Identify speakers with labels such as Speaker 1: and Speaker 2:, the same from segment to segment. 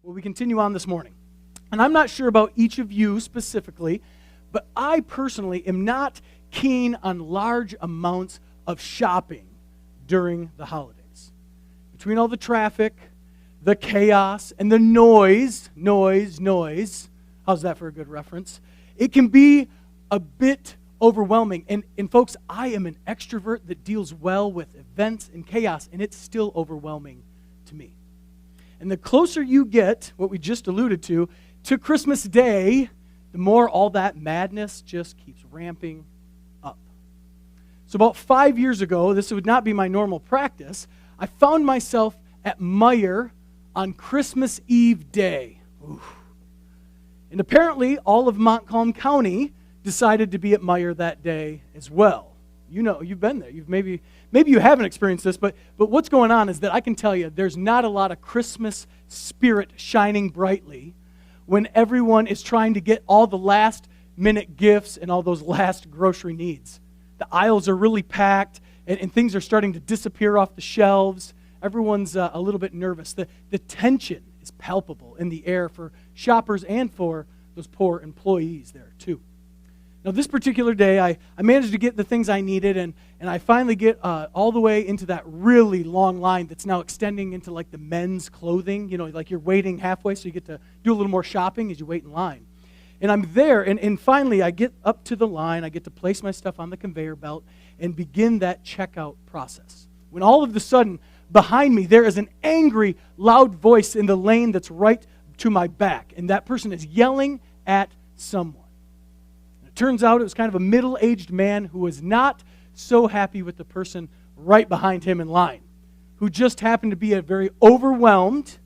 Speaker 1: Well, we continue on this morning. And I'm not sure about each of you specifically, but I personally am not keen on large amounts of shopping during the holidays. Between all the traffic, the chaos, and the noise, how's that for a good reference? It can be a bit overwhelming. And folks, I am an extrovert that deals well with events and chaos, and it's still overwhelming to me. And the closer you get, what we just alluded to Christmas Day, the more all that madness just keeps ramping up. So about 5 years ago, this would not be my normal practice, I found myself at Meijer on Christmas Eve day. Oof. And apparently all of Montcalm County decided to be at Meijer that day as well. You know, you've been there. Maybe you haven't experienced this, but what's going on is that I can tell you there's not a lot of Christmas spirit shining brightly when everyone is trying to get all the last-minute gifts and all those last grocery needs. The aisles are really packed, and things are starting to disappear off the shelves. Everyone's a little bit nervous. The tension is palpable in the air for shoppers and for those poor employees there, too. Now, this particular day, I managed to get the things I needed, and I finally get all the way into that really long line that's now extending into, like, the men's clothing. You know, like you're waiting halfway, so you get to do a little more shopping as you wait in line. And I'm there, and finally, I get up to the line. I get to place my stuff on the conveyor belt and begin that checkout process. When all of a sudden, behind me, there is an angry, loud voice in the lane that's right to my back, and that person is yelling at someone. Turns out it was kind of a middle-aged man who was not so happy with the person right behind him in line, who just happened to be a very overwhelmed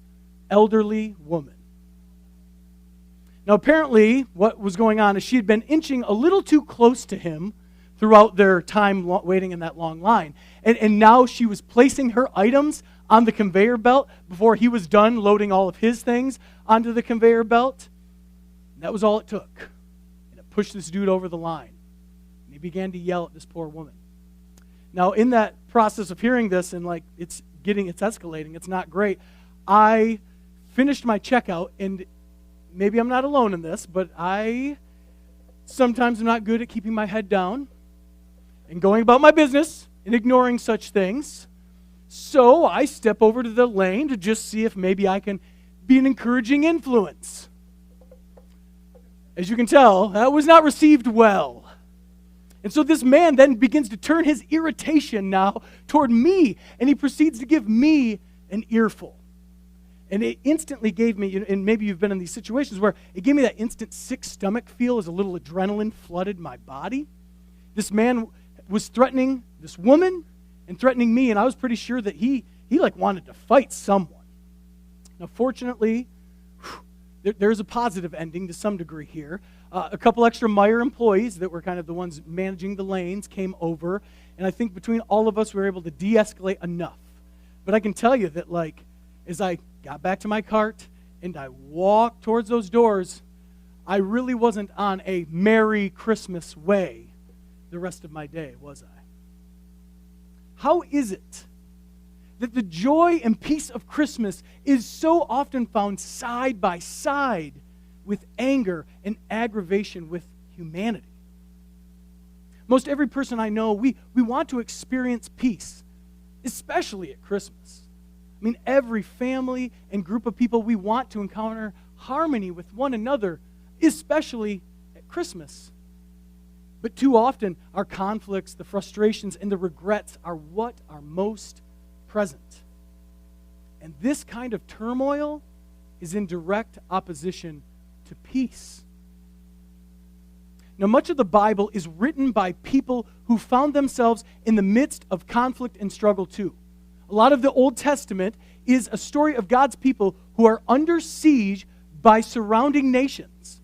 Speaker 1: elderly woman. Now, apparently, what was going on is she had been inching a little too close to him throughout their time waiting in that long line. And now she was placing her items on the conveyor belt before he was done loading all of his things onto the conveyor belt. And that was all it took. Pushed this dude over the line. And he began to yell at this poor woman. Now, in that process of hearing this and it's escalating, it's not great, I finished my checkout, and maybe I'm not alone in this, but I sometimes am not good at keeping my head down and going about my business and ignoring such things. So I step over to the lane to just see if maybe I can be an encouraging influence. As you can tell, that was not received well. And so this man then begins to turn his irritation now toward me, and he proceeds to give me an earful. And it instantly gave me, and maybe you've been in these situations where it gave me that instant sick stomach feel as a little adrenaline flooded my body. This man was threatening this woman and threatening me, and I was pretty sure that he wanted to fight someone. Now, fortunately, there's a positive ending to some degree here. A couple extra Meijer employees that were kind of the ones managing the lanes came over, and I think between all of us we were able to de-escalate enough. But I can tell you that as I got back to my cart and I walked towards those doors, I really wasn't on a Merry Christmas way the rest of my day, was I? How is it that the joy and peace of Christmas is so often found side by side with anger and aggravation with humanity? Most every person I know, we want to experience peace, especially at Christmas. I mean, every family and group of people, we want to encounter harmony with one another, especially at Christmas. But too often, our conflicts, the frustrations, and the regrets are what are most present. And this kind of turmoil is in direct opposition to peace. Now, much of the Bible is written by people who found themselves in the midst of conflict and struggle too. A lot of the Old Testament is a story of God's people who are under siege by surrounding nations.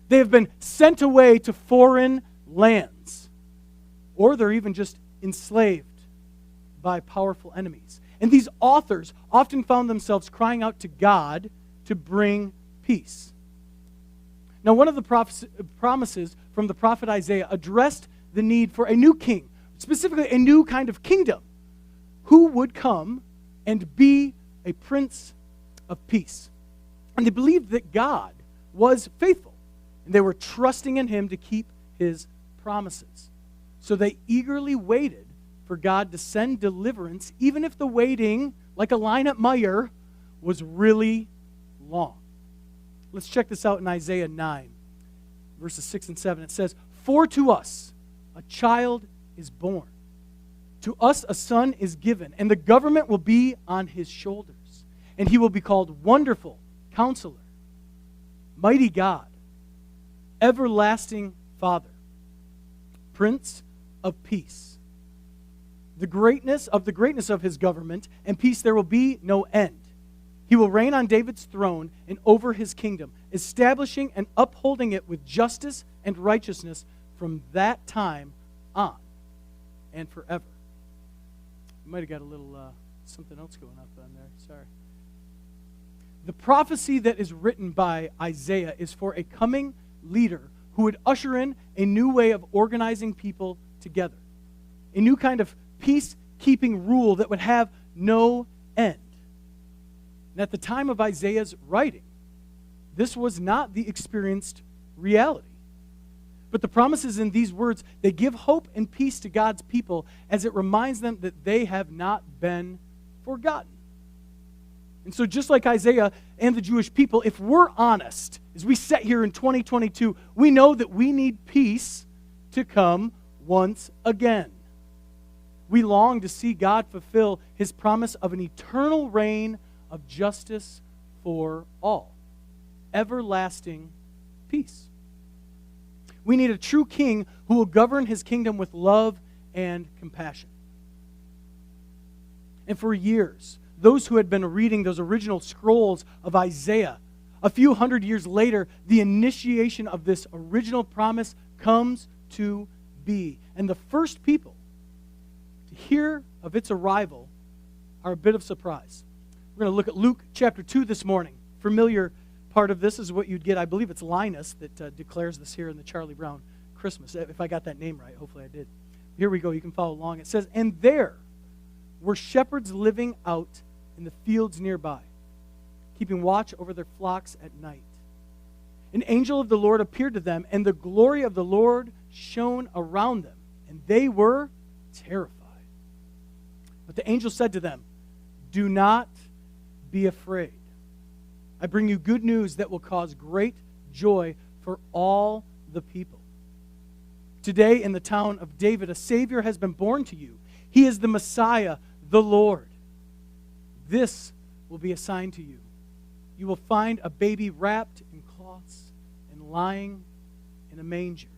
Speaker 1: They have been sent away to foreign lands, or they're even just enslaved by powerful enemies. And these authors often found themselves crying out to God to bring peace. Now, one of the promises from the prophet Isaiah addressed the need for a new king, specifically a new kind of kingdom, who would come and be a prince of peace. And they believed that God was faithful, and they were trusting in him to keep his promises. So they eagerly waited for God to send deliverance, even if the waiting, like a line at Meijer, was really long. Let's check this out in Isaiah 9, verses 6 and 7. It says, "For to us a child is born, to us a son is given, and the government will be on his shoulders, and he will be called Wonderful Counselor, Mighty God, Everlasting Father, Prince of Peace. The greatness of his government and peace there will be no end. He will reign on David's throne and over his kingdom, establishing and upholding it with justice and righteousness from that time on and forever." You might have got a little something else going up on there. Sorry. The prophecy that is written by Isaiah is for a coming leader who would usher in a new way of organizing people together, a new kind of peacekeeping rule that would have no end. And at the time of Isaiah's writing, this was not the experienced reality. But the promises in these words, they give hope and peace to God's people as it reminds them that they have not been forgotten. And so just like Isaiah and the Jewish people, if we're honest, as we sit here in 2022, we know that we need peace to come once again. We long to see God fulfill his promise of an eternal reign of justice for all. Everlasting peace. We need a true king who will govern his kingdom with love and compassion. And for years, those who had been reading those original scrolls of Isaiah, a few hundred years later, the initiation of this original promise comes to be. And the first people to hear of its arrival are a bit of surprise. We're going to look at Luke chapter 2 this morning. Familiar part of this is what you'd get. I believe it's Linus that declares this here in the Charlie Brown Christmas. If I got that name right, hopefully I did. Here we go. You can follow along. It says, "And there were shepherds living out in the fields nearby, keeping watch over their flocks at night. An angel of the Lord appeared to them, and the glory of the Lord shone around them, and they were terrified. But the angel said to them, 'Do not be afraid. I bring you good news that will cause great joy for all the people. Today in the town of David, a Savior has been born to you. He is the Messiah, the Lord. This will be a sign to you. You will find a baby wrapped in cloths and lying in a manger.'"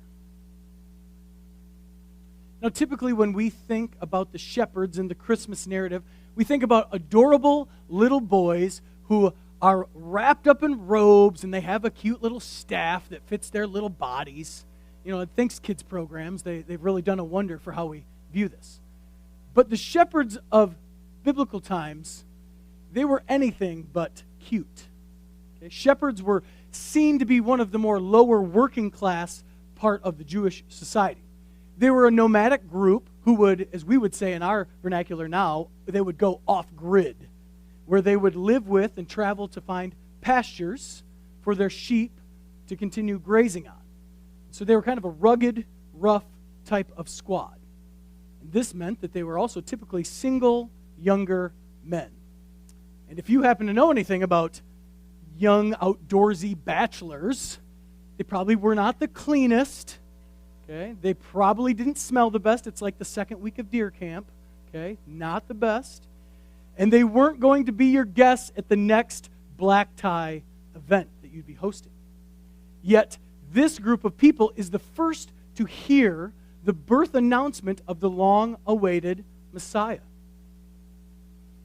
Speaker 1: Now, typically when we think about the shepherds in the Christmas narrative, we think about adorable little boys who are wrapped up in robes and they have a cute little staff that fits their little bodies. You know, thanks kids programs, they've really done a wonder for how we view this. But the shepherds of biblical times, they were anything but cute. Okay? Shepherds were seen to be one of the more lower working class part of the Jewish society. They were a nomadic group who would, as we would say in our vernacular now, they would go off-grid, where they would live with and travel to find pastures for their sheep to continue grazing on. So they were kind of a rugged, rough type of squad. And this meant that they were also typically single, younger men. And if you happen to know anything about young, outdoorsy bachelors, they probably were not the cleanest. Okay? They probably didn't smell the best. It's like the second week of deer camp. Okay? Not the best. And they weren't going to be your guests at the next black tie event that you'd be hosting. Yet, this group of people is the first to hear the birth announcement of the long-awaited Messiah.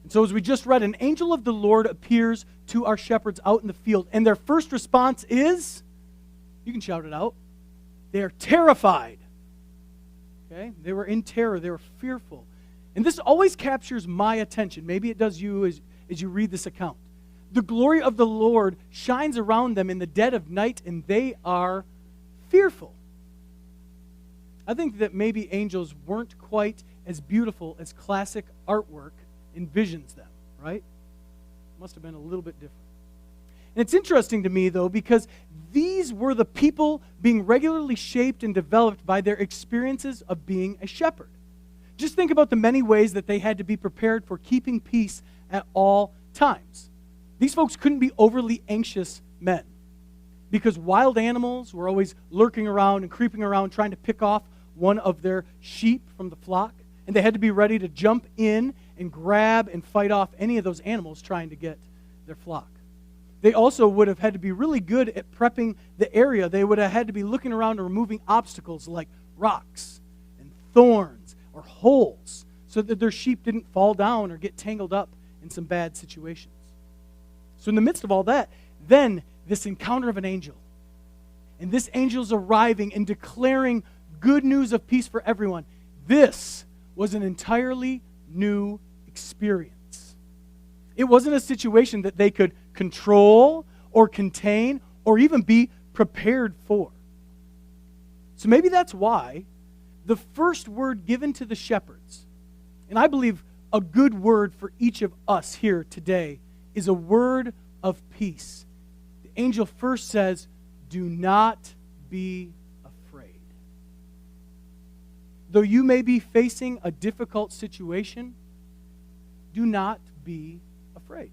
Speaker 1: And so as we just read, an angel of the Lord appears to our shepherds out in the field. And their first response is, you can shout it out, they are terrified. Okay? They were in terror. They were fearful. And this always captures my attention. Maybe it does you as you read this account. The glory of the Lord shines around them in the dead of night, and they are fearful. I think that maybe angels weren't quite as beautiful as classic artwork envisions them, right? Must have been a little bit different. And it's interesting to me, though, because these were the people being regularly shaped and developed by their experiences of being a shepherd. Just think about the many ways that they had to be prepared for keeping peace at all times. These folks couldn't be overly anxious men because wild animals were always lurking around and creeping around trying to pick off one of their sheep from the flock. And they had to be ready to jump in and grab and fight off any of those animals trying to get their flock. They also would have had to be really good at prepping the area. They would have had to be looking around and removing obstacles like rocks and thorns or holes so that their sheep didn't fall down or get tangled up in some bad situations. So in the midst of all that, then this encounter of an angel. And this angel's arriving and declaring good news of peace for everyone. This was an entirely new experience. It wasn't a situation that they could control or contain or even be prepared for. So maybe that's why the first word given to the shepherds, and I believe a good word for each of us here today, is a word of peace. The angel first says, "Do not be afraid." Though you may be facing a difficult situation, do not be afraid.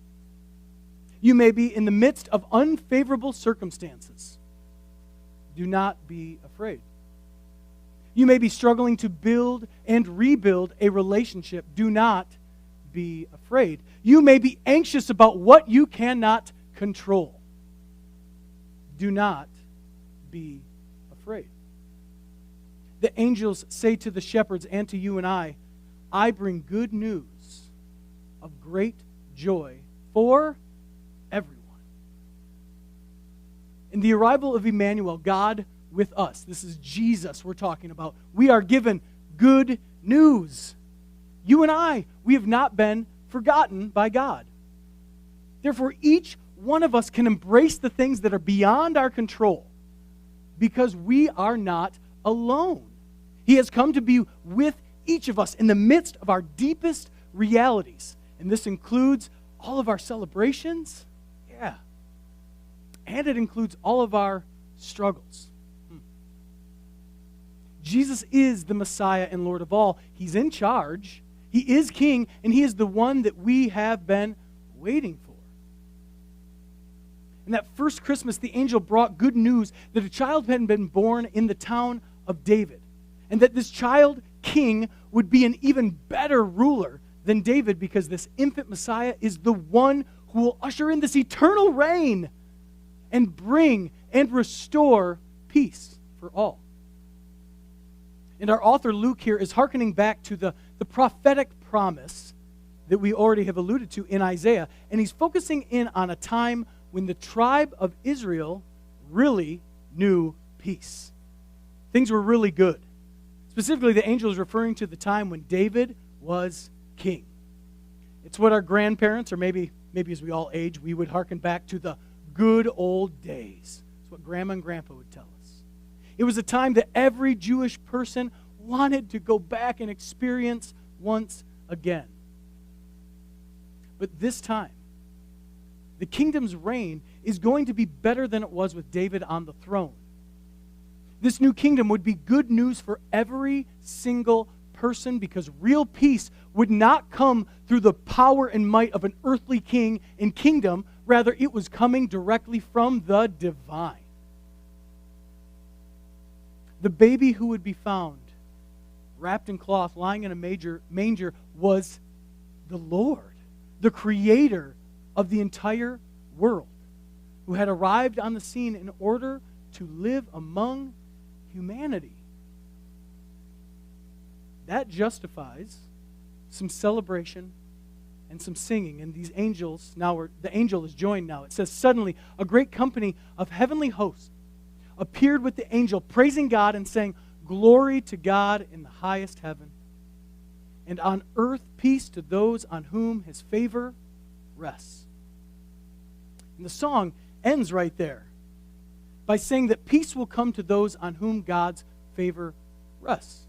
Speaker 1: You may be in the midst of unfavorable circumstances. Do not be afraid. You may be struggling to build and rebuild a relationship. Do not be afraid. You may be anxious about what you cannot control. Do not be afraid. The angels say to the shepherds and to you and I bring good news of great joy for everyone. In the arrival of Emmanuel, God with us, this is Jesus we're talking about, we are given good news. You and I, we have not been forgotten by God. Therefore, each one of us can embrace the things that are beyond our control because we are not alone. He has come to be with each of us in the midst of our deepest realities. And this includes all of our celebrations. Yeah. And it includes all of our struggles. Jesus is the Messiah and Lord of all. He's in charge. He is King, and He is the one that we have been waiting for. And that first Christmas, the angel brought good news that a child had been born in the town of David, and that this child king would be an even better ruler than David because this infant Messiah is the one who will usher in this eternal reign and bring and restore peace for all. And our author Luke here is hearkening back to the prophetic promise that we already have alluded to in Isaiah, and he's focusing in on a time when the tribe of Israel really knew peace. Things were really good. Specifically, the angel is referring to the time when David was king. It's what our grandparents, or maybe as we all age, we would hearken back to the good old days. It's what Grandma and Grandpa would tell us. It was a time that every Jewish person wanted to go back and experience once again. But this time, the kingdom's reign is going to be better than it was with David on the throne. This new kingdom would be good news for every single person because real peace would not come through the power and might of an earthly king and kingdom. Rather, it was coming directly from the divine. The baby who would be found, wrapped in cloth, lying in a manger, was the Lord, the creator of the entire world, who had arrived on the scene in order to live among humanity. That justifies some celebration and some singing. And these angels, the angel is joined now. It says, suddenly a great company of heavenly hosts appeared with the angel, praising God and saying, "Glory to God in the highest heaven, and on earth peace to those on whom His favor rests." And the song ends right there by saying that peace will come to those on whom God's favor rests.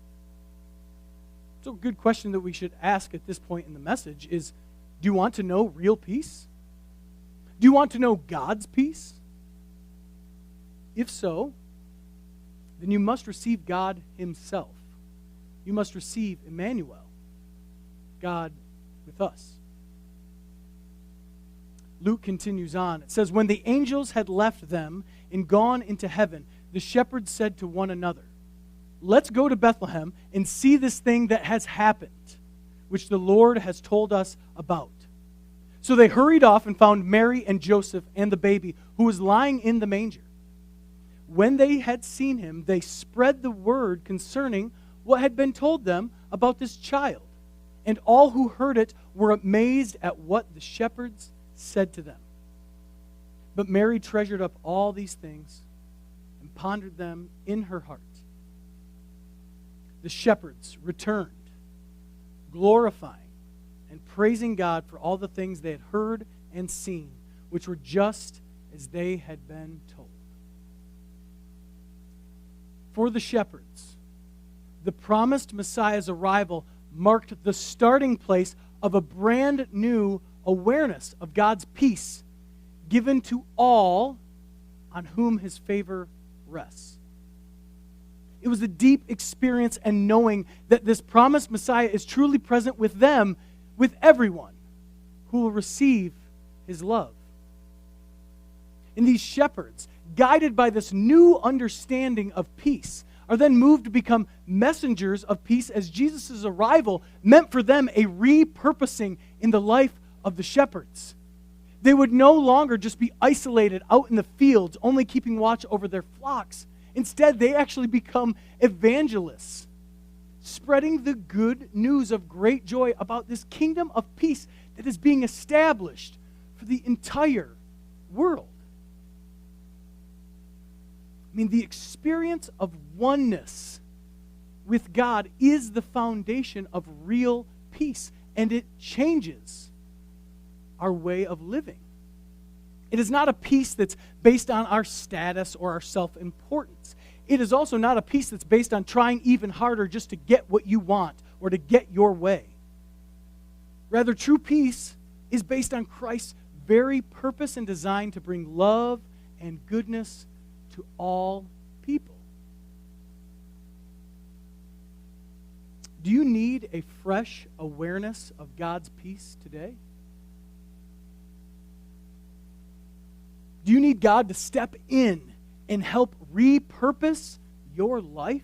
Speaker 1: So a good question that we should ask at this point in the message is, do you want to know real peace? Do you want to know God's peace? If so, then you must receive God himself. You must receive Emmanuel, God with us. Luke continues on. It says, when the angels had left them and gone into heaven, the shepherds said to one another, let's go to Bethlehem and see this thing that has happened, which the Lord has told us about. So they hurried off and found Mary and Joseph and the baby, who was lying in the manger. When they had seen him, they spread the word concerning what had been told them about this child. And all who heard it were amazed at what the shepherds said to them. But Mary treasured up all these things and pondered them in her heart. The shepherds returned, glorifying and praising God for all the things they had heard and seen, which were just as they had been told. For the shepherds, the promised Messiah's arrival marked the starting place of a brand new awareness of God's peace given to all on whom his favor rests. It was a deep experience and knowing that this promised Messiah is truly present with them, with everyone who will receive his love. And these shepherds, guided by this new understanding of peace, are then moved to become messengers of peace as Jesus' arrival meant for them a repurposing in the life of the shepherds. They would no longer just be isolated out in the fields, only keeping watch over their flocks. Instead, they actually become evangelists, spreading the good news of great joy about this kingdom of peace that is being established for the entire world. I mean, the experience of oneness with God is the foundation of real peace, and it changes our way of living. It is not a peace that's based on our status or our self-importance. It is also not a peace that's based on trying even harder just to get what you want or to get your way. Rather, true peace is based on Christ's very purpose and design to bring love and goodness to all people. Do you need a fresh awareness of God's peace today? Do you need God to step in and help repurpose your life?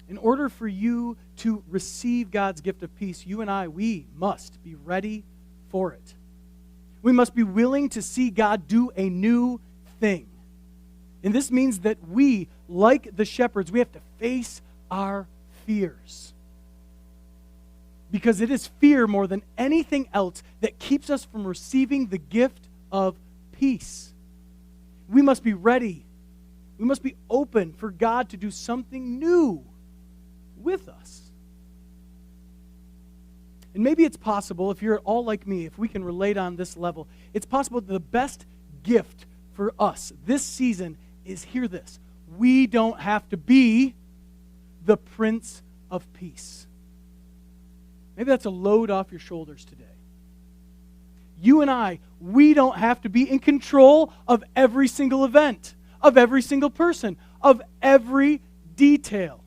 Speaker 1: In order for you to receive God's gift of peace, you and I, we must be ready for it. We must be willing to see God do a new thing. And this means that we, like the shepherds, we have to face our fears. Because it is fear more than anything else that keeps us from receiving the gift of peace. We must be ready. We must be open for God to do something new with us. And maybe it's possible, if you're at all like me, if we can relate on this level, it's possible that the best gift for us this season is, hear this, we don't have to be the Prince of Peace. Maybe that's a load off your shoulders today. You and I, we don't have to be in control of every single event, of every single person, of every detail.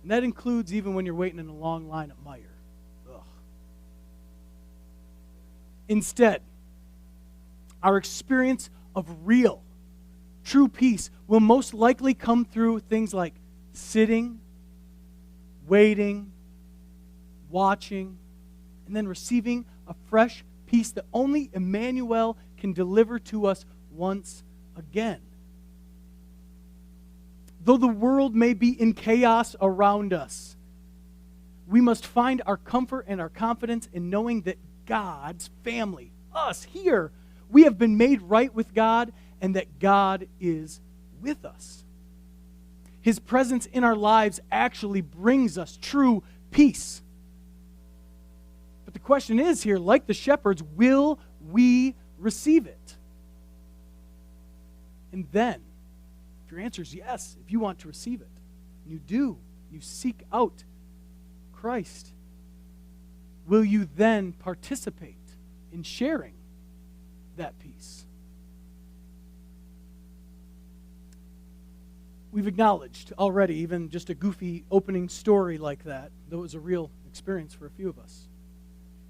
Speaker 1: And that includes even when you're waiting in a long line at Meijer. Ugh. Instead, our experience of real, true peace will most likely come through things like sitting, waiting, watching, and then receiving a fresh peace that only Emmanuel can deliver to us once again. Though the world may be in chaos around us, we must find our comfort and our confidence in knowing that God's family, us here, we have been made right with God and that God is with us. His presence in our lives actually brings us true peace. But the question is here, like the shepherds, will we receive it? And then, if your answer is yes, if you want to receive it, you do, you seek out Christ will you then participate in sharing that peace? We've acknowledged already, even just a goofy opening story like that, though it was a real experience for a few of us,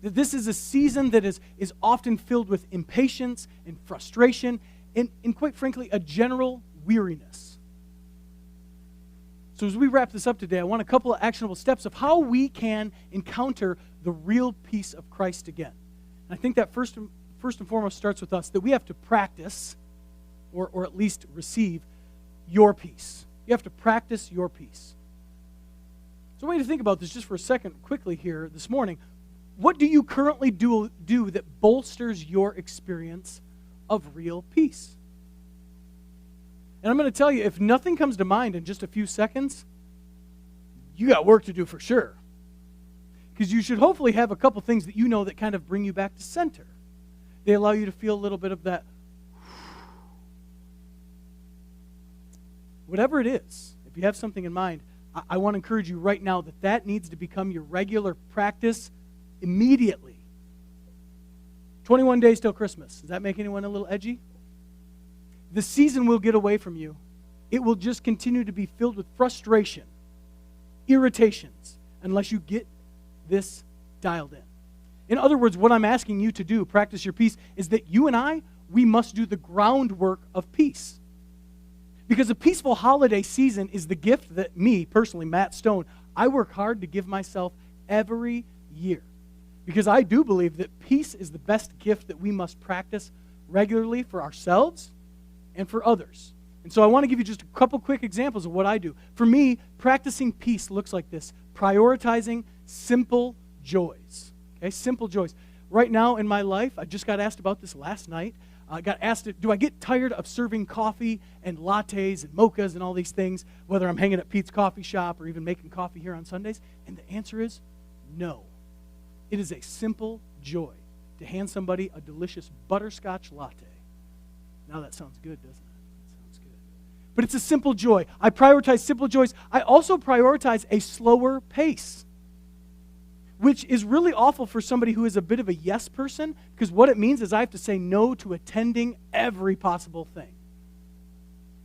Speaker 1: that this is a season that is often filled with impatience and frustration and quite frankly, a general weariness. So as we wrap this up today, I want a couple of actionable steps of how we can encounter the real peace of Christ again. And I think that first and foremost starts with us, that we have to practice, or at least receive, your peace. You have to practice your peace. So I want you to think about this just for a second quickly here this morning. What do you currently do that bolsters your experience of real peace? And I'm going to tell you, if nothing comes to mind in just a few seconds, you got work to do for sure. Because you should hopefully have a couple things that you know that kind of bring you back to center. They allow you to feel a little bit of that. Whatever it is, if you have something in mind, I want to encourage you right now that needs to become your regular practice immediately. 21 days till Christmas. Does that make anyone a little edgy? The season will get away from you. It will just continue to be filled with frustration, irritations, unless you get this dialed in. In other words, what I'm asking you to do, practice your peace, is that you and we must do the groundwork of peace. Because a peaceful holiday season is the gift that me, personally, Matt Stone, I work hard to give myself every year. Because I do believe that peace is the best gift that we must practice regularly for ourselves and for others. And so I want to give you just a couple quick examples of what I do. For me, practicing peace looks like this: prioritizing simple joys. Okay, simple joys. Right now in my life, I just got asked about this last night. I got asked, do I get tired of serving coffee and lattes and mochas and all these things, whether I'm hanging at Pete's coffee shop or even making coffee here on Sundays? And the answer is no. It is a simple joy to hand somebody a delicious butterscotch latte. Now that sounds good, doesn't it? That sounds good. But it's a simple joy. I prioritize simple joys. I also prioritize a slower pace, which is really awful for somebody who is a bit of a yes person, because what it means is I have to say no to attending every possible thing.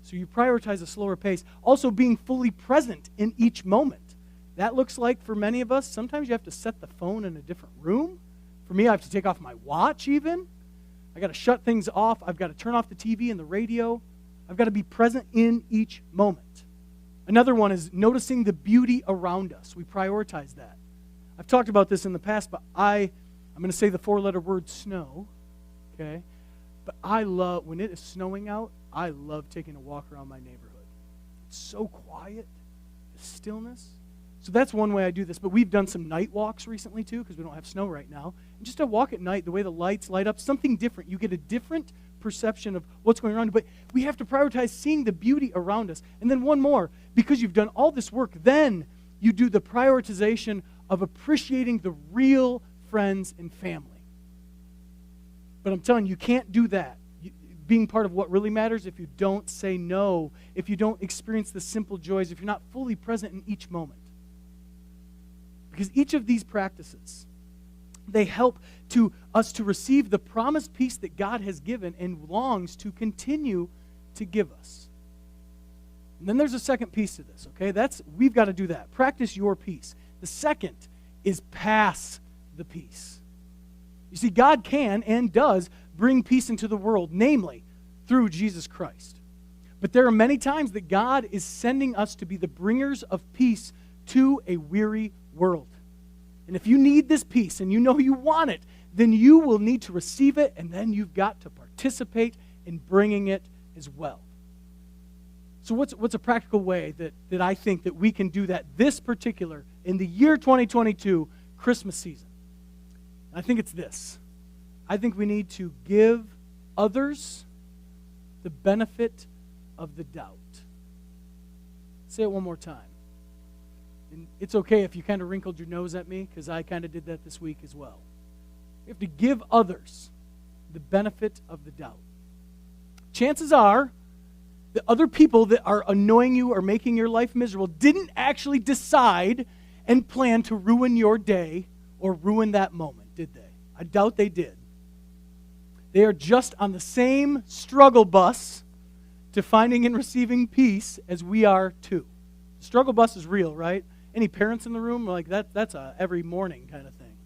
Speaker 1: So you prioritize a slower pace. Also being fully present in each moment. That looks like, for many of us, sometimes you have to set the phone in a different room. For me, I have to take off my watch even. I got to shut things off. I've got to turn off the TV and the radio. I've got to be present in each moment. Another one is noticing the beauty around us. We prioritize that. I've talked about this in the past, but I'm going to say the four-letter word snow, okay? But I love, when it is snowing out, I love taking a walk around my neighborhood. It's so quiet, the stillness. So that's one way I do this. But we've done some night walks recently, too, because we don't have snow right now. And just a walk at night, the way the lights light up, something different. You get a different perception of what's going on. But we have to prioritize seeing the beauty around us. And then one more, because you've done all this work, then you do the prioritization of appreciating the real friends and family. But I'm telling you, you can't do that, being part of what really matters, if you don't say no, if you don't experience the simple joys, if you're not fully present in each moment. Because each of these practices, they help us to receive the promised peace that God has given and longs to continue to give us. And then there's a second piece to this, okay? We've got to do that. Practice your peace. The second is pass the peace. You see, God can and does bring peace into the world, namely through Jesus Christ. But there are many times that God is sending us to be the bringers of peace to a weary world. And if you need this peace and you know you want it, then you will need to receive it, and then you've got to participate in bringing it as well. So what's a practical way that I think that we can do that this particular, in the year 2022, Christmas season? I think it's this. I think we need to give others the benefit of the doubt. Say it one more time. And it's okay if you kind of wrinkled your nose at me, because I kind of did that this week as well. You have to give others the benefit of the doubt. Chances are that other people that are annoying you or making your life miserable didn't actually decide and plan to ruin your day or ruin that moment, did they? I doubt they did. They are just on the same struggle bus to finding and receiving peace as we are too. Struggle bus is real, right? Any parents in the room? Like that's a every morning kind of thing.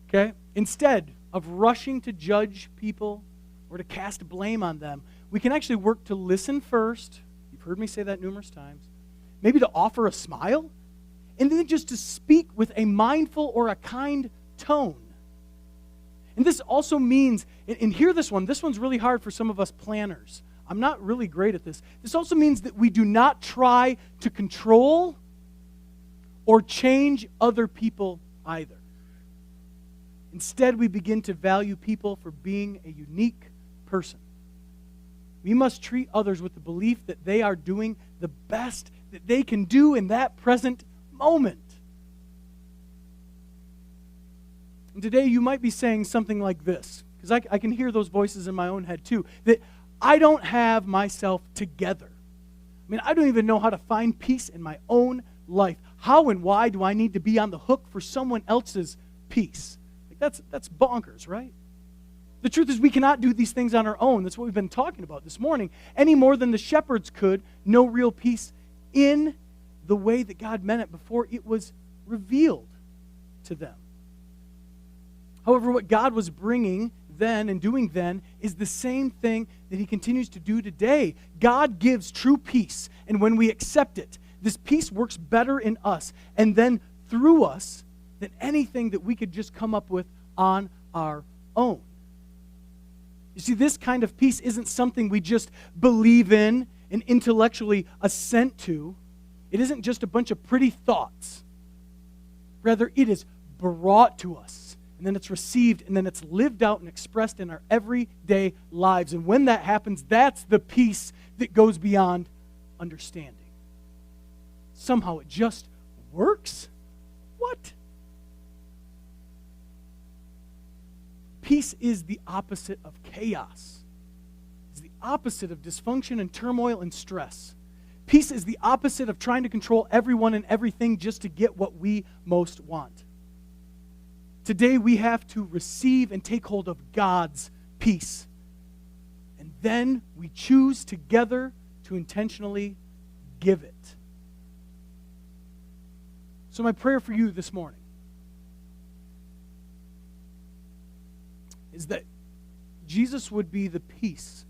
Speaker 1: Okay? Instead of rushing to judge people or to cast blame on them, we can actually work to listen first. You've heard me say that numerous times. Maybe to offer a smile, and then just to speak with a mindful or a kind tone. And this also means, and hear this one's really hard for some of us planners. I'm not really great at this. This also means that we do not try to control or change other people either. Instead, we begin to value people for being a unique person. We must treat others with the belief that they are doing the best that they can do in that present moment. And today you might be saying something like this, because I can hear those voices in my own head too, that I don't have myself together. I mean, I don't even know how to find peace in my own life. How and why do I need to be on the hook for someone else's peace? Like that's bonkers, right? The truth is we cannot do these things on our own. That's what we've been talking about this morning. Any more than the shepherds could know real peace in the way that God meant it before it was revealed to them. However, what God was bringing then and doing then is the same thing that he continues to do today. God gives true peace, and when we accept it, this peace works better in us and then through us than anything that we could just come up with on our own. You see, this kind of peace isn't something we just believe in and intellectually assent to. It isn't just a bunch of pretty thoughts. Rather, it is brought to us, and then it's received, and then it's lived out and expressed in our everyday lives. And when that happens, that's the peace that goes beyond understanding. Somehow it just works? What? Peace is the opposite of chaos. It's the opposite of dysfunction and turmoil and stress. Peace is the opposite of trying to control everyone and everything just to get what we most want. Today we have to receive and take hold of God's peace. And then we choose together to intentionally give it. So my prayer for you this morning is that Jesus would be the peace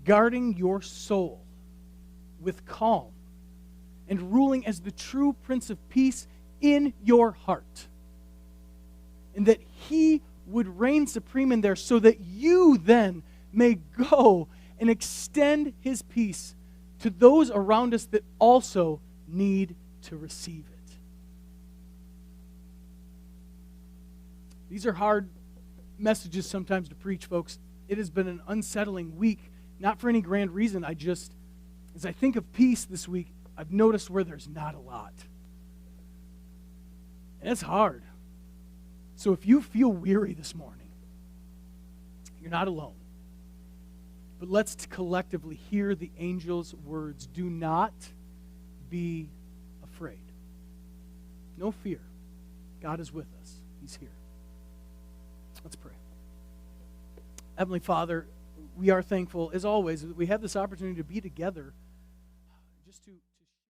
Speaker 1: guarding your soul with calm and ruling as the true Prince of Peace in your heart. And that he would reign supreme in there so that you then may go and extend his peace to those around us that also need to receive it. These are hard messages sometimes to preach, folks. It has been an unsettling week, not for any grand reason. As I think of peace this week, I've noticed where there's not a lot. And it's hard. So if you feel weary this morning, you're not alone. But let's collectively hear the angel's words. Do not be afraid. No fear. God is with us. He's here. Let's pray. Heavenly Father, we are thankful, as always, that we have this opportunity to be together just to